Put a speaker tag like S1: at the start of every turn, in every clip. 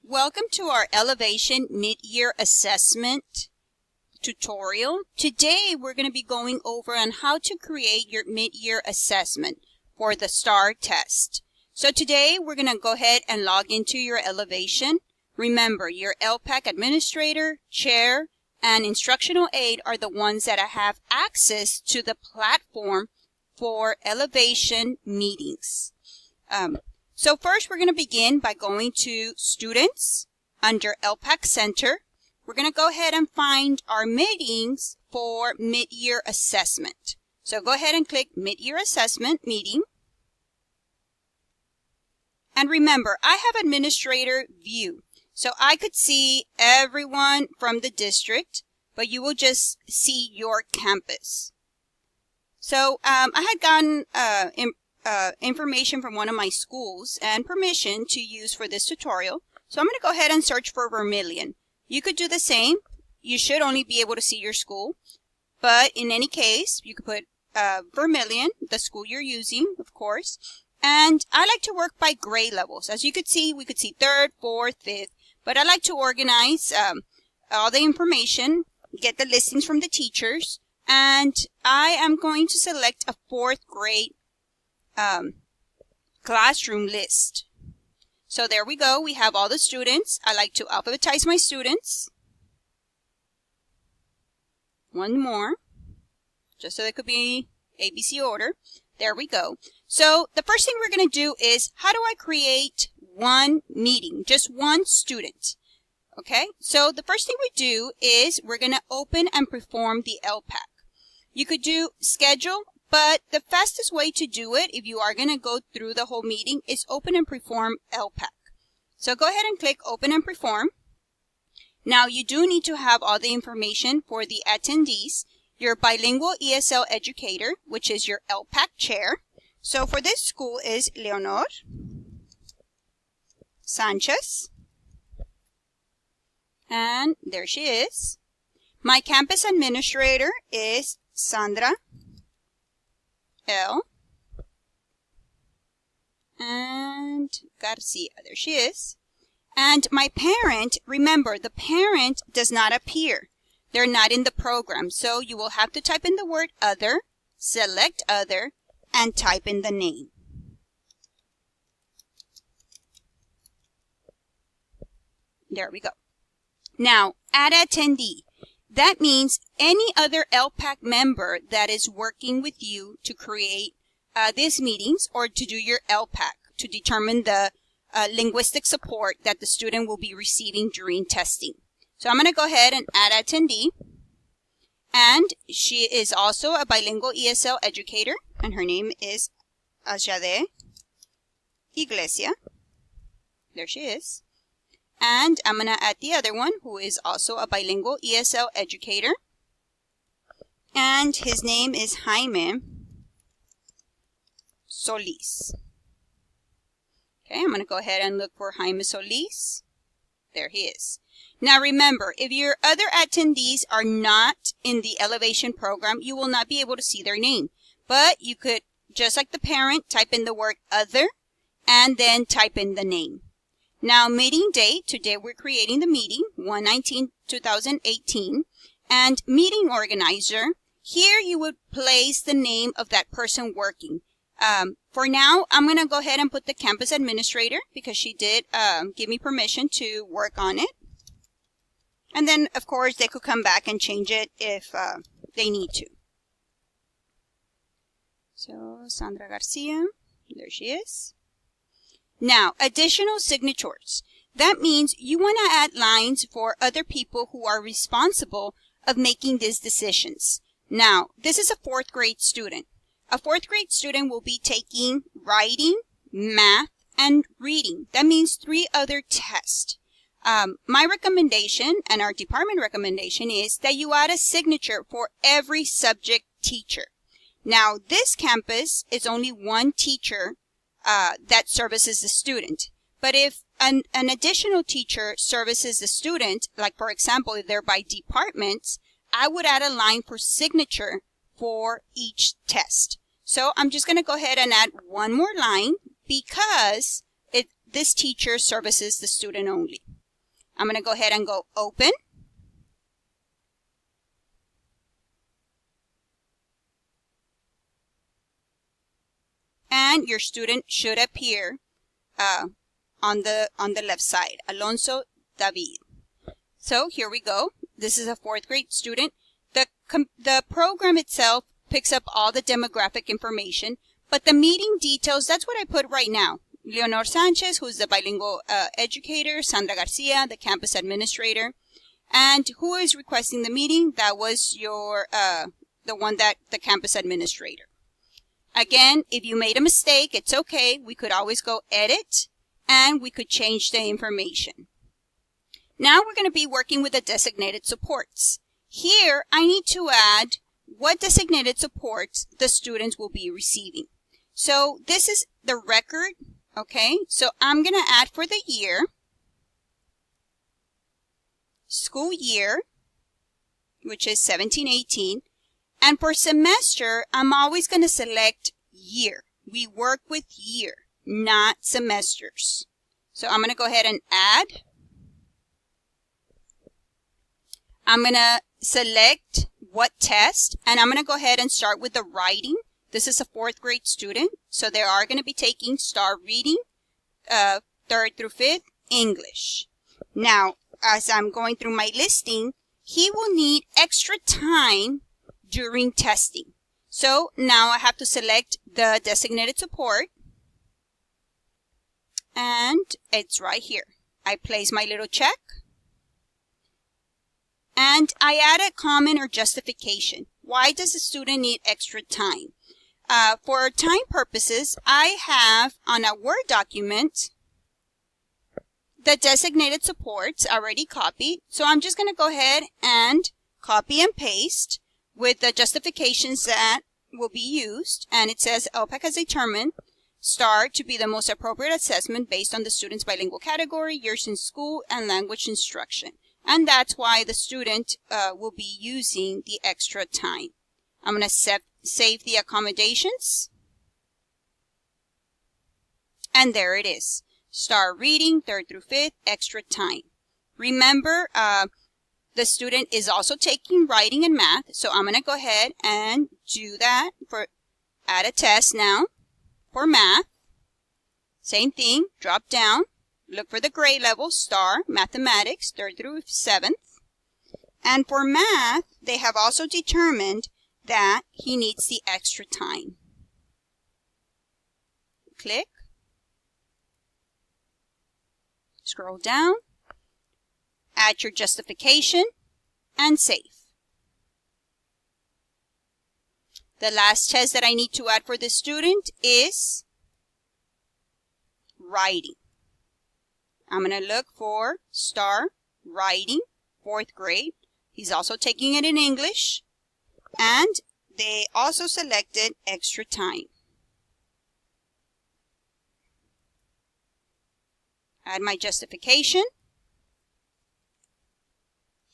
S1: Welcome to our Ellevation mid-year assessment tutorial. Today we're going to be going over on how to create your mid-year assessment for the STAR test. So today we're going to go ahead and log into your Ellevation. Remember, your LPAC administrator, chair, and instructional aide are the ones that have access to the platform for Ellevation meetings. So first we're going to begin by going to Students under LPAC Center. We're going to go ahead and find our meetings for mid-year assessment. So go ahead and click Mid-Year Assessment Meeting. And remember, I have Administrator View. So I could see everyone from the district, but you will just see your campus. So I had gotten information from one of my schools and permission to use for this tutorial. So I'm going to go ahead and search for Vermilion. You could do the same. You should only be able to see your school. But in any case, you could put Vermilion, the school you're using, of course. And I like to work by grade levels. As you could see, we could see 3rd, 4th, 5th. But I like to organize all the information, get the listings from the teachers. And I am going to select a 4th grade classroom list. So there we go. We have all the students. I like to alphabetize my students. One more, just so it could be ABC order. There we go. So the first thing we're going to do is, how do I create one meeting, just one student? Okay, so the first thing we do is we're going to open and perform the LPAC. You could do schedule, but the fastest way to do it, if you are going to go through the whole meeting, is open and perform LPAC. So go ahead and click open and perform. Now you do need to have all the information for the attendees, your bilingual ESL educator, which is your LPAC chair. So for this school is Leonor Sanchez. And there she is. My campus administrator is Sandra L. and Garcia. There she is. And my parent, remember, the parent does not appear. They're not in the program. So you will have to type in the word other, select other, and type in the name. There we go. Now, add attendee. That means any other LPAC member that is working with you to create these meetings or to do your LPAC to determine the linguistic support that the student will be receiving during testing. So I'm going to go ahead and add attendee. And she is also a bilingual ESL educator, and her name is Ajade Iglesia. There she is. And I'm going to add the other one, who is also a bilingual ESL educator. And his name is Jaime Solis. Okay, I'm going to go ahead and look for Jaime Solis. There he is. Now remember, if your other attendees are not in the Ellevation program, you will not be able to see their name. But you could, just like the parent, type in the word other and then type in the name. Now, meeting date, today we're creating the meeting, 1/19/2018, and meeting organizer, here you would place the name of that person working. For now, I'm going to go ahead and put the campus administrator because she did give me permission to work on it. And then, of course, they could come back and change it if they need to. So, Sandra Garcia, there she is. Now, additional signatures. That means you want to add lines for other people who are responsible of making these decisions. Now, this is a 4th grade student. A 4th grade student will be taking writing, math, and reading. That means 3 other tests. My recommendation and our department recommendation is that you add a signature for every subject teacher. Now, this campus is only one teacher that services the student. But if an additional teacher services the student, like for example, if they're by departments, I would add a line for signature for each test. So I'm just going to go ahead and add one more line because this teacher services the student only. I'm going to go ahead and go open. And your student should appear on the left side, Alonso David. So here we go. This is a 4th grade student. The program itself picks up all the demographic information, but the meeting details, that's what I put right now. Leonor Sanchez, who's the bilingual educator, Sandra Garcia, the campus administrator, and who is requesting the meeting? That was your the campus administrator. Again, if you made a mistake, it's okay. We could always go edit and we could change the information. Now we're going to be working with the designated supports. Here, I need to add what designated supports the students will be receiving. So this is the record, okay? So I'm going to add for the year, school year, which is 17-18. And for semester, I'm always going to select year. We work with year, not semesters. So I'm going to go ahead and add. I'm going to select what test, and I'm going to go ahead and start with the writing. This is a 4th grade student, so they are going to be taking STAR reading, 3rd through 5th, English. Now, as I'm going through my listing, he will need extra time during testing. So now I have to select the designated support, and it's right here. I place my little check, and I add a comment or justification. Why does the student need extra time? For time purposes, I have on a Word document the designated supports already copied. So I'm just going to go ahead and copy and paste with the justifications that will be used. And it says LPAC has determined STAR to be the most appropriate assessment based on the student's bilingual category, years in school, and language instruction. And that's why the student will be using the extra time. I'm going to save the accommodations. And there it is. STAR reading, 3rd through 5th, extra time. Remember, the student is also taking writing and math. So I'm going to go ahead and do that add a test now for math. Same thing, drop down. Look for the grade level, STAR, mathematics, 3rd through 7th. And for math, they have also determined that he needs the extra time. Click. Scroll down. Add your justification and save. The last test that I need to add for the student is writing. I'm going to look for STAR writing, 4th grade. He's also taking it in English, and they also selected extra time. Add my justification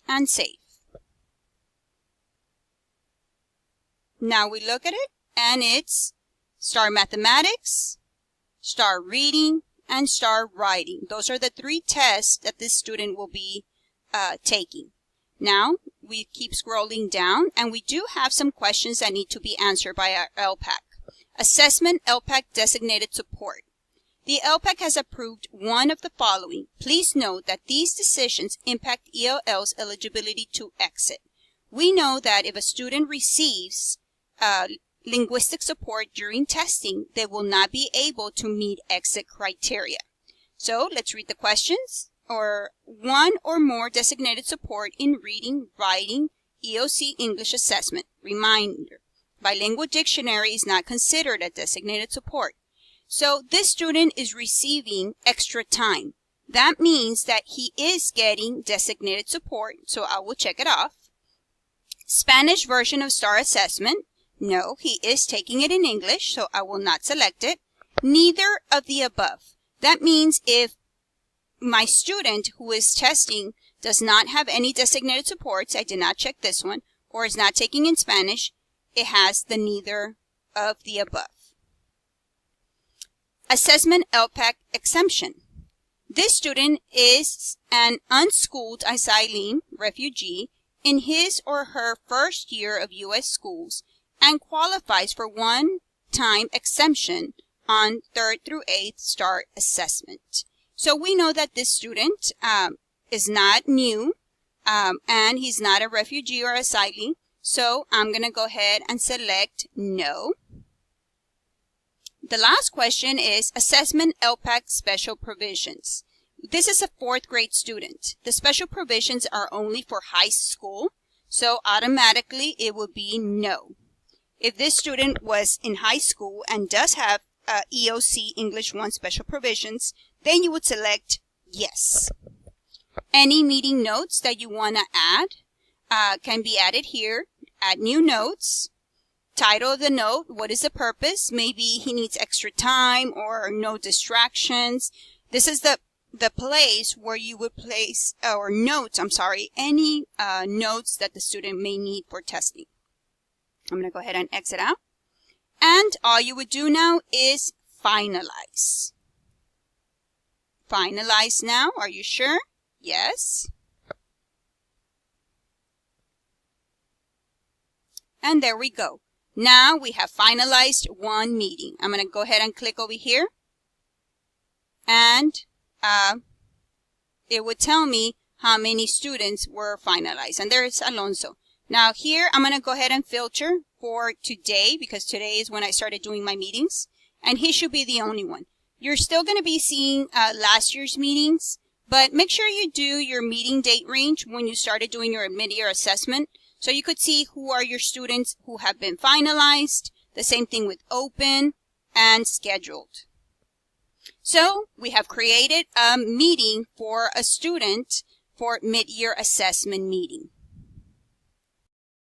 S1: and save. Now we look at it, and it's STAR mathematics, STAR reading, and STAR writing. Those are the 3 tests that this student will be taking. Now we keep scrolling down, and we do have some questions that need to be answered by our LPAC. Assessment LPAC designated support. The LPAC has approved one of the following. Please note that these decisions impact ELL's eligibility to exit. We know that if a student receives linguistic support during testing, they will not be able to meet exit criteria. So let's read the questions. Or one or more designated support in reading, writing, EOC English assessment. Reminder, bilingual dictionary is not considered a designated support. So this student is receiving extra time. That means that he is getting designated support, so I will check it off. Spanish version of STAR assessment. No, he is taking it in English, so I will not select it. Neither of the above. That means if my student who is testing does not have any designated supports, I did not check this one, or is not taking in Spanish, it has the neither of the above. Assessment LPAC exemption. This student is an unschooled asylee refugee in his or her first year of U.S. schools and qualifies for one-time exemption on 3rd through 8th START assessment. So we know that this student is not new and he's not a refugee or asylee. So I'm going to go ahead and select no. The last question is assessment LPAC special provisions. This is a 4th grade student. The special provisions are only for high school, so automatically it will be no. If this student was in high school and does have EOC English 1 special provisions, then you would select yes. Any meeting notes that you want to add can be added here. Add new notes. Title of the note, what is the purpose? Maybe he needs extra time or no distractions. This is the place where you would place, or notes, any notes that the student may need for testing. I'm going to go ahead and exit out. And all you would do now is finalize. Finalize now. Are you sure? Yes. And there we go. Now we have finalized one meeting. I'm going to go ahead and click over here. And it would tell me how many students were finalized. And there's Alonso. Now here, I'm going to go ahead and filter for today because today is when I started doing my meetings. And he should be the only one. You're still going to be seeing last year's meetings, but make sure you do your meeting date range when you started doing your mid-year assessment. So you could see who are your students who have been finalized. The same thing with open and scheduled. So we have created a meeting for a student for mid-year assessment meeting.